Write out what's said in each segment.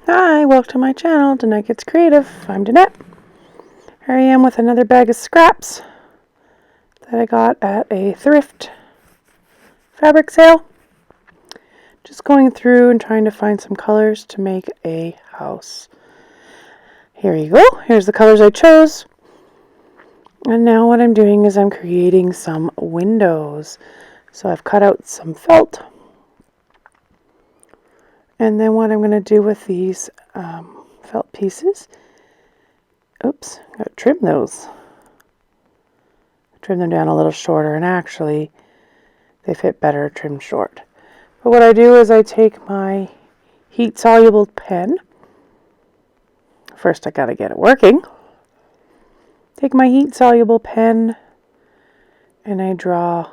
Hi, welcome to my channel, Danette Gets Creative. I'm Danette. Here I am with another bag of scraps that I got at a thrift fabric sale. Just going through and trying to find some colors to make a house. Here you go. Here's the colors I chose. And now what I'm doing is I'm creating some windows. So I've cut out some felt. And then what I'm going to do with these felt pieces, oops, got to trim those. Trim them down a little shorter, and actually they fit better trimmed short. But what I do is I take my heat soluble pen. First I got to get it working. Take my heat soluble pen and I draw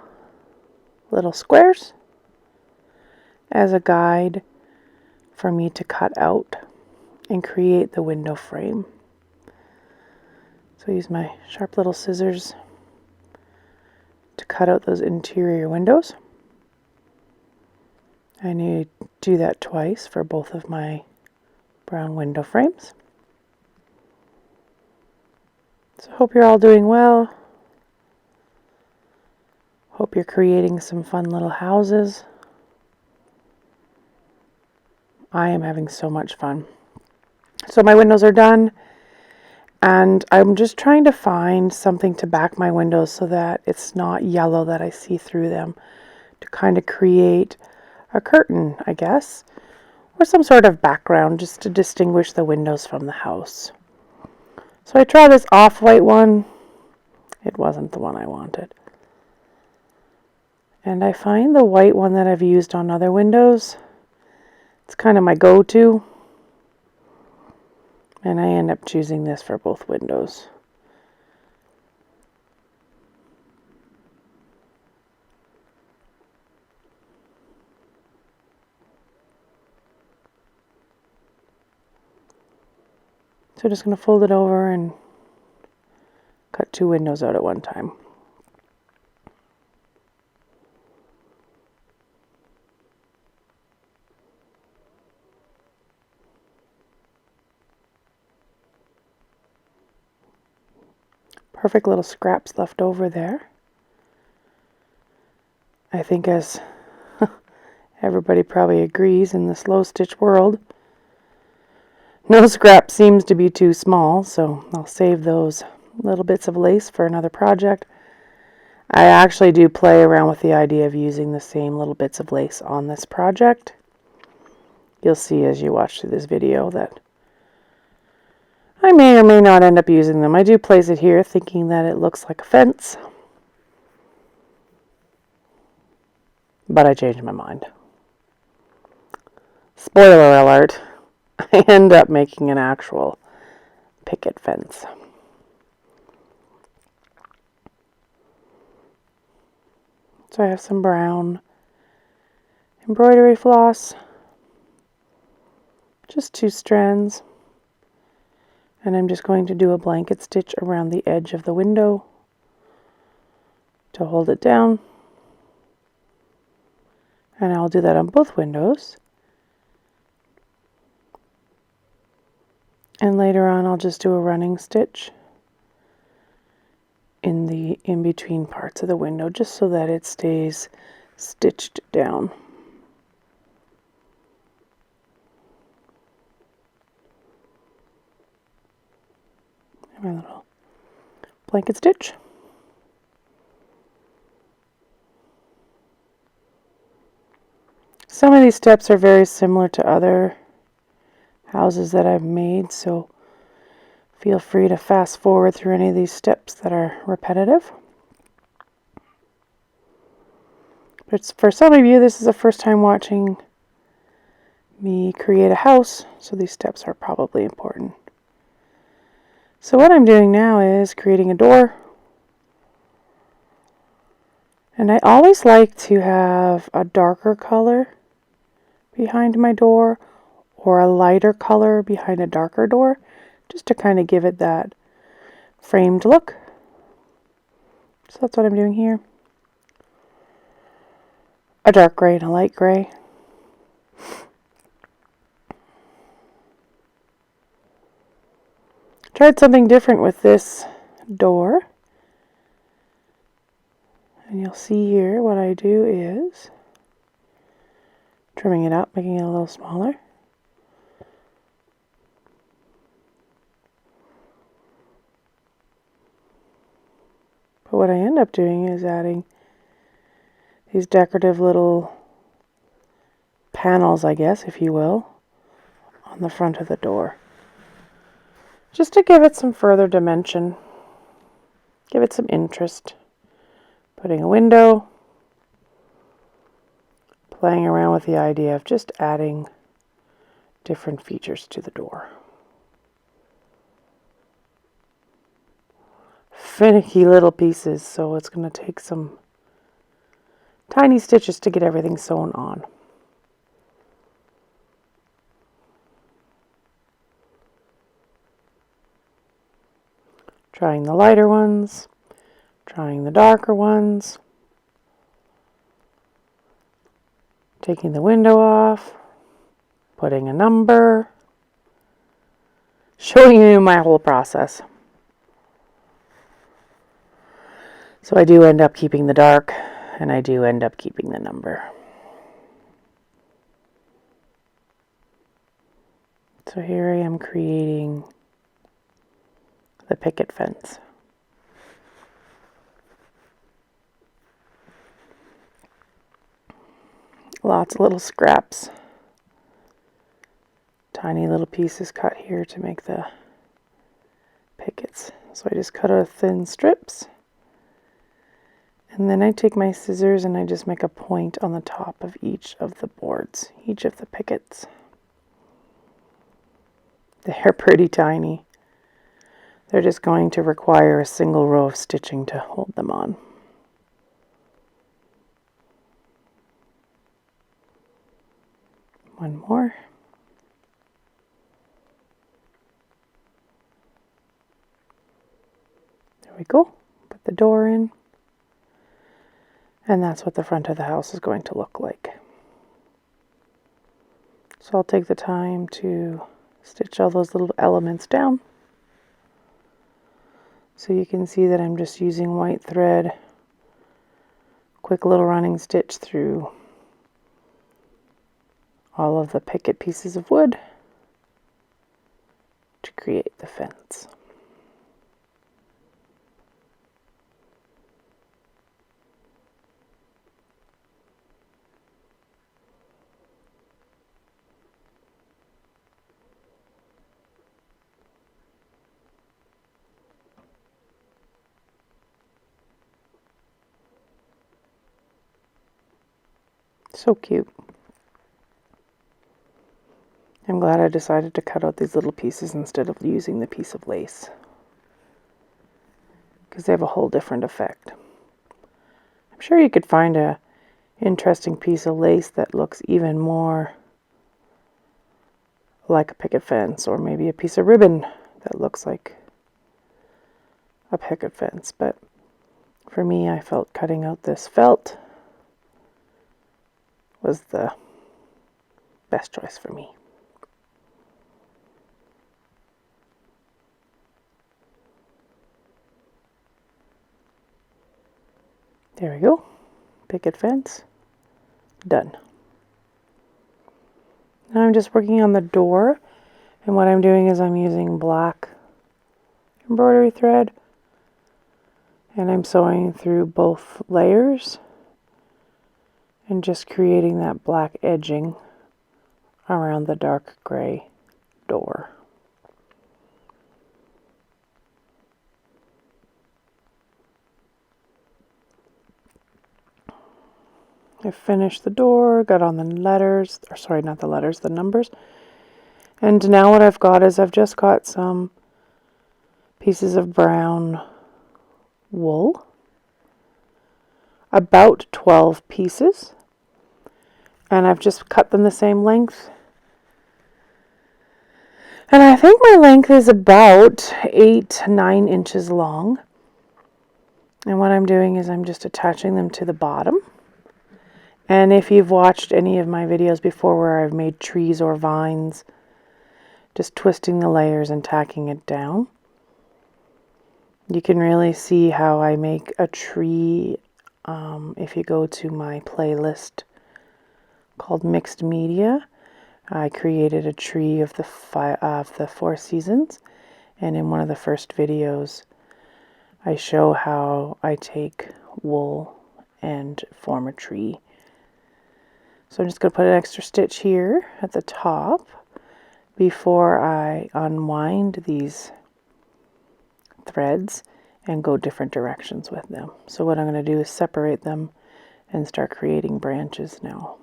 little squares as a guide for me to cut out and create the window frame. So I use my sharp little scissors to cut out those interior windows. I need to do that twice for both of my brown window frames. So hope you're all doing well. Hope you're creating some fun little houses. I am having so much fun. So my windows are done, and I'm just trying to find something to back my windows so that it's not yellow that I see through them, to kind of create a curtain, I guess, or some sort of background just to distinguish the windows from the house. So I tried this off-white one. It wasn't the one I wanted. And I find the white one that I've used on other windows, it's kind of my go-to. And I end up choosing this for both windows. So I'm just going to fold it over and cut two windows out at one time. Perfect little scraps left over there. I think, as everybody probably agrees in the slow stitch world, no scrap seems to be too small, so I'll save those little bits of lace for another project. I actually do play around with the idea of using the same little bits of lace on this project. You'll see as you watch through this video that I may or may not end up using them. I do place it here thinking that it looks like a fence, but I changed my mind. Spoiler alert, I end up making an actual picket fence. So I have some brown embroidery floss, just 2 strands. And I'm just going to do a blanket stitch around the edge of the window to hold it down. And I'll do that on both windows. And later on I'll just do a running stitch in the in-between parts of the window, just so that it stays stitched down. My little blanket stitch. Some of these steps are very similar to other houses that I've made, so feel free to fast forward through any of these steps that are repetitive. But for some of you, this is the first time watching me create a house, so these steps are probably important. So what I'm doing now is creating a door. And I always like to have a darker color behind my door or a lighter color behind a darker door, just to kind of give it that framed look. So that's what I'm doing here. A dark gray and a light gray. tried something different with this door. And you'll see here what I do is trimming it up, making it a little smaller. But what I end up doing is adding these decorative little panels, I guess, if you will, on the front of the door. Just to give it some further dimension, give it some interest. Putting a window, playing around with the idea of just adding different features to the door. Finicky little pieces, so it's going to take some tiny stitches to get everything sewn on. Trying the lighter ones, trying the darker ones, taking the window off, putting a number, showing you my whole process. So I do end up keeping the dark, and I do end up keeping the number. So here I am creating the picket fence. Lots of little scraps. Tiny little pieces cut here to make the pickets. So I just cut out thin strips. And then I take my scissors and I just make a point on the top of each of the boards, each of the pickets. They're pretty tiny. They're just going to require a single row of stitching to hold them on. One more. There we go. Put the door in. And that's what the front of the house is going to look like. So I'll take the time to stitch all those little elements down. So you can see that I'm just using white thread, quick little running stitch through all of the picket pieces of wood to create the fence. So cute. I'm glad I decided to cut out these little pieces instead of using the piece of lace, because they have a whole different effect. I'm sure you could find a interesting piece of lace that looks even more like a picket fence, or maybe a piece of ribbon that looks like a picket fence. But for me, I felt cutting out this felt was the best choice for me. There we go. Picket fence. Done. Now I'm just working on the door, and what I'm doing is I'm using black embroidery thread, and I'm sewing through both layers and just creating that black edging around the dark gray door. I finished the door, got on the letters, or sorry, not the letters, the numbers. And now what I've got is I've just got some pieces of brown wool, about 12 pieces, and I've just cut them the same length. And I think my length is about 8-9 inches long. And what I'm doing is I'm just attaching them to the bottom. And if you've watched any of my videos before where I've made trees or vines, just twisting the layers and tacking it down. You can really see how I make a tree if you go to my playlist called Mixed Media. I created a tree of the 4 seasons, and in one of the first videos I show how I take wool and form a tree. So I'm just going to put an extra stitch here at the top before I unwind these threads and go different directions with them. So what I'm going to do is separate them and start creating branches now.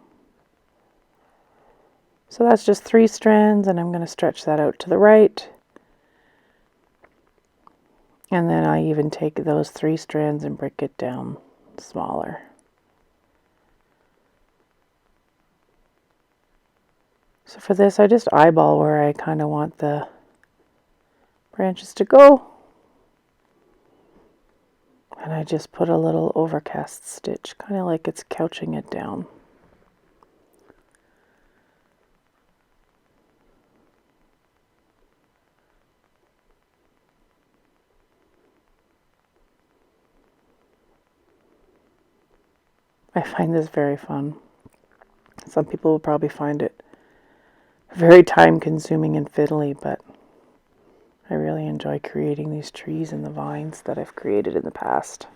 So that's just 3 strands, and I'm going to stretch that out to the right. And then I even take those 3 strands and break it down smaller. So for this, I just eyeball where I kind of want the branches to go. And I just put a little overcast stitch, kind of like it's couching it down. I find this very fun. Some people will probably find it very time consuming and fiddly, but I really enjoy creating these trees and the vines that I've created in the past.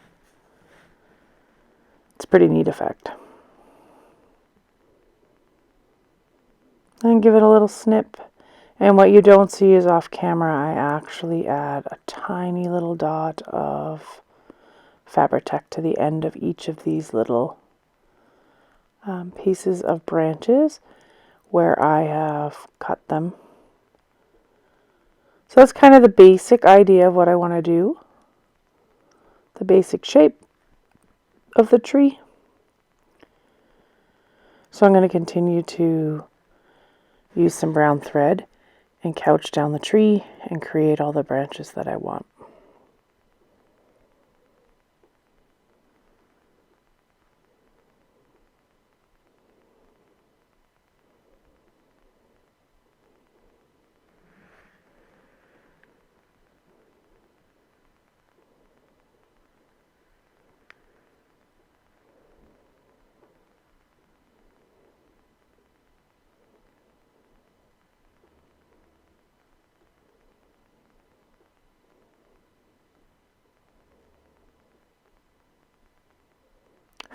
It's a pretty neat effect. And give it a little snip. And what you don't see is off camera, I actually add a tiny little dot of Fabri-Tac to the end of each of these little pieces of branches where I have cut them. So that's kind of the basic idea of what I want to do. The basic shape of the tree. So I'm going to continue to use some brown thread and couch down the tree and create all the branches that I want.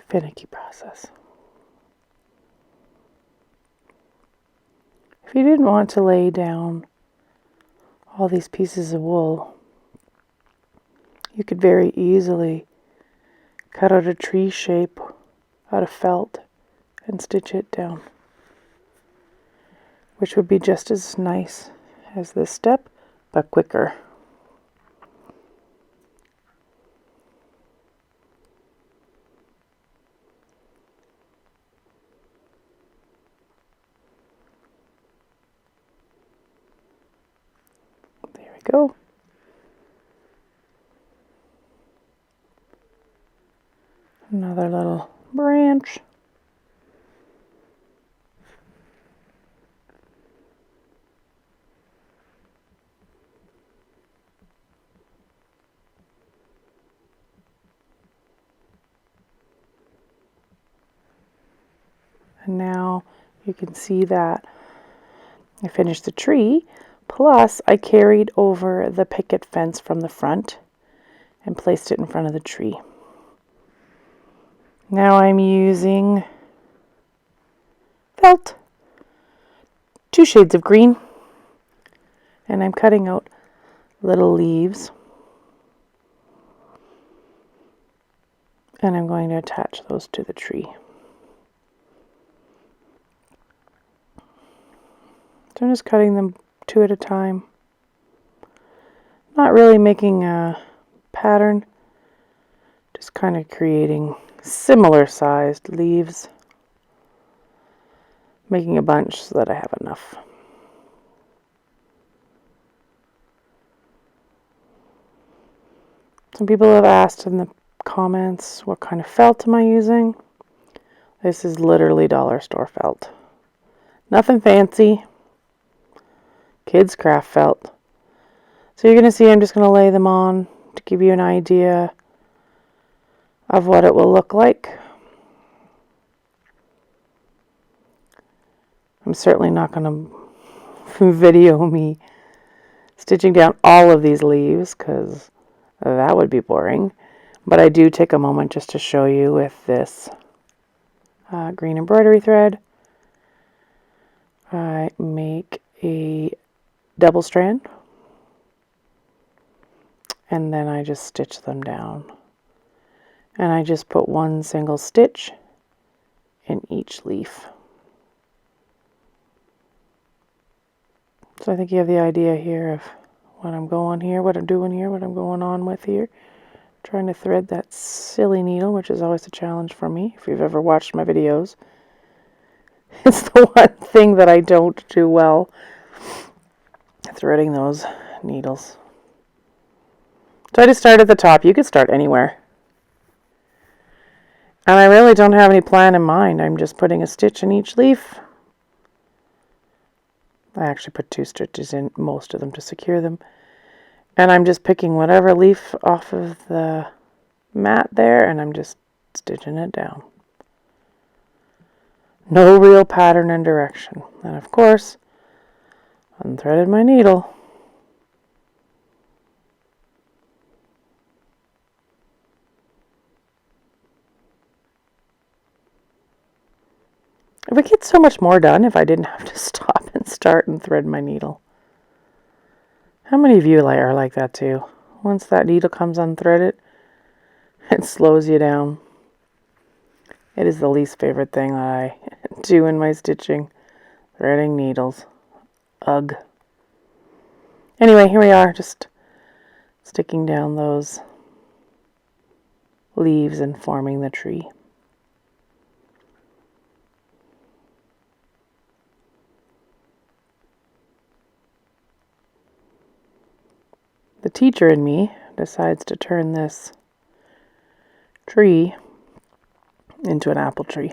Finicky process. If you didn't want to lay down all these pieces of wool, you could very easily cut out a tree shape out of felt and stitch it down, which would be just as nice as this step, but quicker. There we go. Another little branch. And now you can see that I finished the tree, plus I carried over the picket fence from the front and placed it in front of the tree. Now I'm using felt, 2 shades of green, and I'm cutting out little leaves, and I'm going to attach those to the tree. So I'm just cutting them 2 at a time, not really making a pattern, just kind of creating similar sized leaves, making a bunch so that I have enough. Some people have asked in the comments, what kind of felt am I using? This is literally dollar store felt. Nothing fancy. Kids craft felt. So you're going to see I'm just going to lay them on to give you an idea of what it will look like. I'm certainly not going to video me stitching down all of these leaves because that would be boring. But I do take a moment just to show you with this green embroidery thread. I make a double strand and then I just stitch them down. And I just put one single stitch in each leaf. So I think you have the idea here of what I'm going here, what I'm doing here, what I'm going on with here. Trying to thread that silly needle, which is always a challenge for me. If you've ever watched my videos, it's the one thing that I don't do well, threading those needles. So I just start at the top. You could start anywhere. And I really don't have any plan in mind. I'm just putting a stitch in each leaf. I actually put 2 stitches in most of them to secure them. And I'm just picking whatever leaf off of the mat there, and I'm just stitching it down. No real pattern and direction. And of course, unthreaded my needle. It would get so much more done if I didn't have to stop and start and thread my needle. How many of you are like that too? Once that needle comes unthreaded, it slows you down. It is the least favorite thing that I do in my stitching. Threading needles. Ugh. Anyway, here we are, just sticking down those leaves and forming the tree. The teacher in me decides to turn this tree into an apple tree.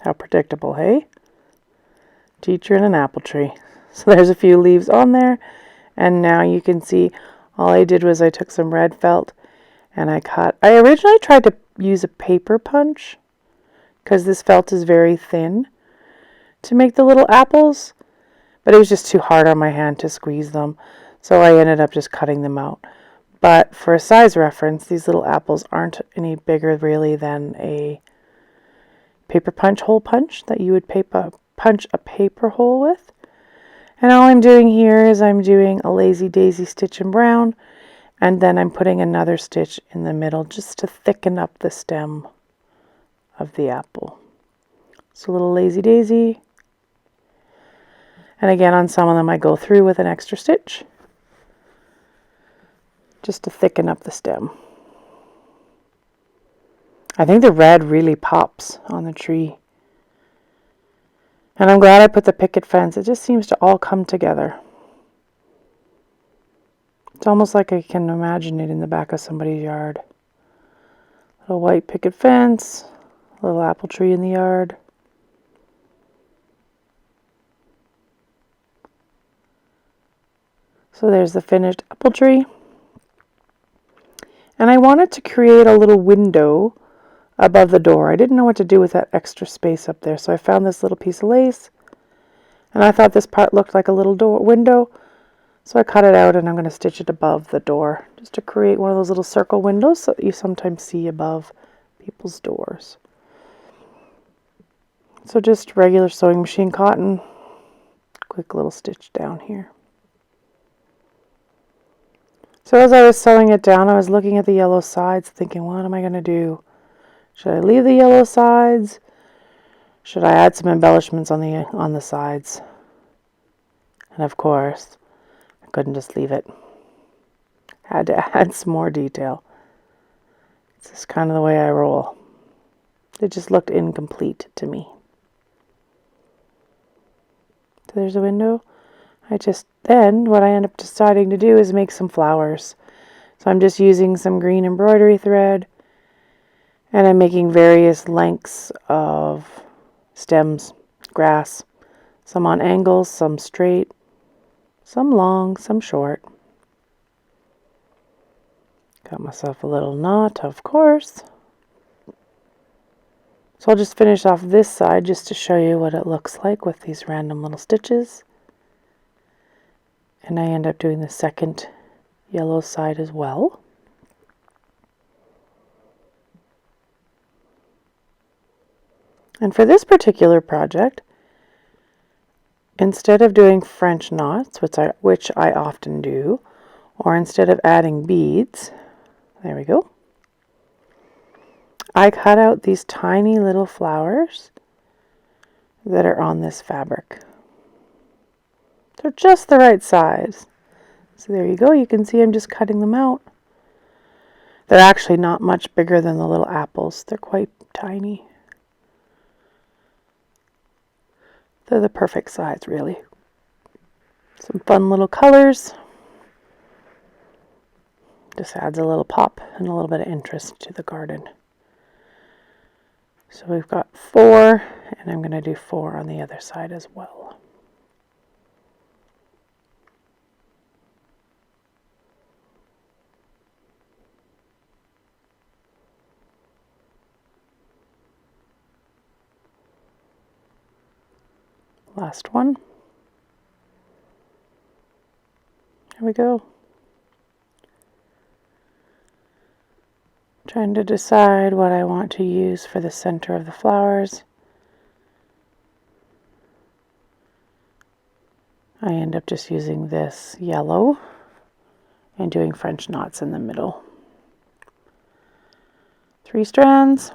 How predictable, hey? Teacher and an apple tree. So there's a few leaves on there, and now you can see all I did was I took some red felt and I cut. I originally tried to use a paper punch because this felt is very thin to make the little apples, but it was just too hard on my hand to squeeze them, so I ended up just cutting them out. But for a size reference, these little apples aren't any bigger really than a paper punch hole punch that you would punch a paper hole with. And all I'm doing here is I'm doing a lazy daisy stitch in brown, and then I'm putting another stitch in the middle just to thicken up the stem of the apple. So a little lazy daisy. And again, on some of them I go through with an extra stitch just to thicken up the stem. I think the red really pops on the tree. And I'm glad I put the picket fence. It just seems to all come together. It's almost like I can imagine it in the back of somebody's yard. Little white picket fence, little apple tree in the yard. So there's the finished apple tree. And I wanted to create a little window above the door. I didn't know what to do with that extra space up there, so I found this little piece of lace, and I thought this part looked like a little door window, so I cut it out and I'm going to stitch it above the door just to create one of those little circle windows that you sometimes see above people's doors. So just regular sewing machine cotton, quick little stitch down here. So as I was sewing it down, I was looking at the yellow sides thinking, what am I going to do? Should I leave the yellow sides? Should I add some embellishments on the sides? And of course, I couldn't just leave it. I had to add some more detail. It's just kind of the way I roll. It just looked incomplete to me. So there's a window. Then what I end up deciding to do is make some flowers. So I'm just using some green embroidery thread, and I'm making various lengths of stems, grass, some on angles, some straight, some long, some short. Got myself a little knot, of course. So I'll just finish off this side just to show you what it looks like with these random little stitches. And I end up doing the second yellow side as well. And for this particular project, instead of doing French knots, which I often do, or instead of adding beads, there we go, I cut out these tiny little flowers that are on this fabric. They're just the right size. So there you go, you can see I'm just cutting them out. They're actually not much bigger than the little apples. They're quite tiny. They're the perfect size, really. Some fun little colors. Just adds a little pop and a little bit of interest to the garden. So we've got 4, and I'm going to do 4 on the other side as well. Last one. There we go. Trying to decide what I want to use for the center of the flowers. I end up just using this yellow and doing French knots in the middle. 3 strands.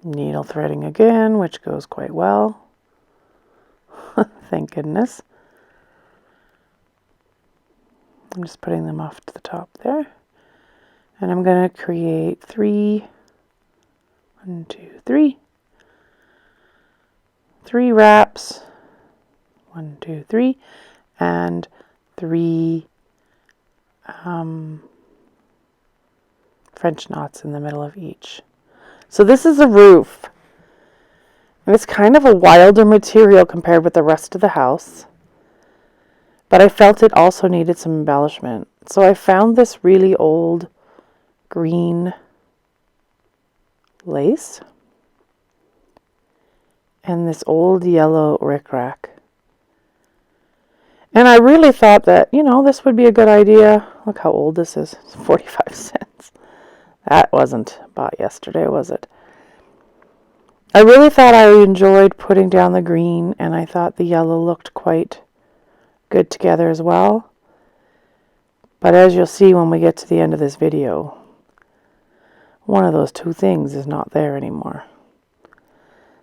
Needle threading again, which goes quite well. Thank goodness. I'm just putting them off to the top there. And I'm going to create 3, 1, 2, 3. 3 wraps, 1, 2, 3, and 3 French knots in the middle of each. So this is a roof. And it's kind of a wilder material compared with the rest of the house. But I felt it also needed some embellishment. So I found this really old green lace and this old yellow rickrack. And I really thought that, this would be a good idea. Look how old this is. It's 45 cents. That wasn't bought yesterday, was it? I really thought I enjoyed putting down the green, and I thought the yellow looked quite good together as well. But as you'll see when we get to the end of this video, one of those 2 things is not there anymore.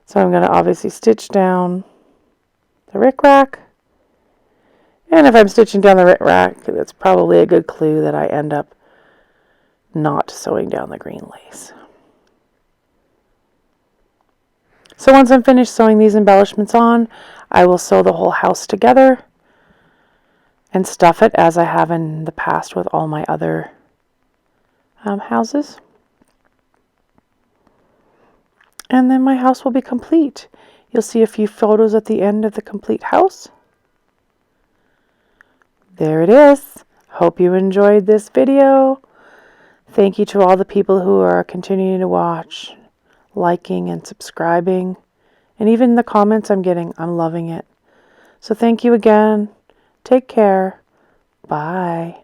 So I'm going to obviously stitch down the rickrack. And if I'm stitching down the rickrack, that's probably a good clue that I end up not sewing down the green lace. So once I'm finished sewing these embellishments on, I will sew the whole house together and stuff it as I have in the past with all my other houses. And then my house will be complete. You'll see a few photos at the end of the complete house. There it is. Hope you enjoyed this video. Thank you to all the people who are continuing to watch, liking and subscribing. And even the comments I'm getting, I'm loving it. So thank you again. Take care. Bye.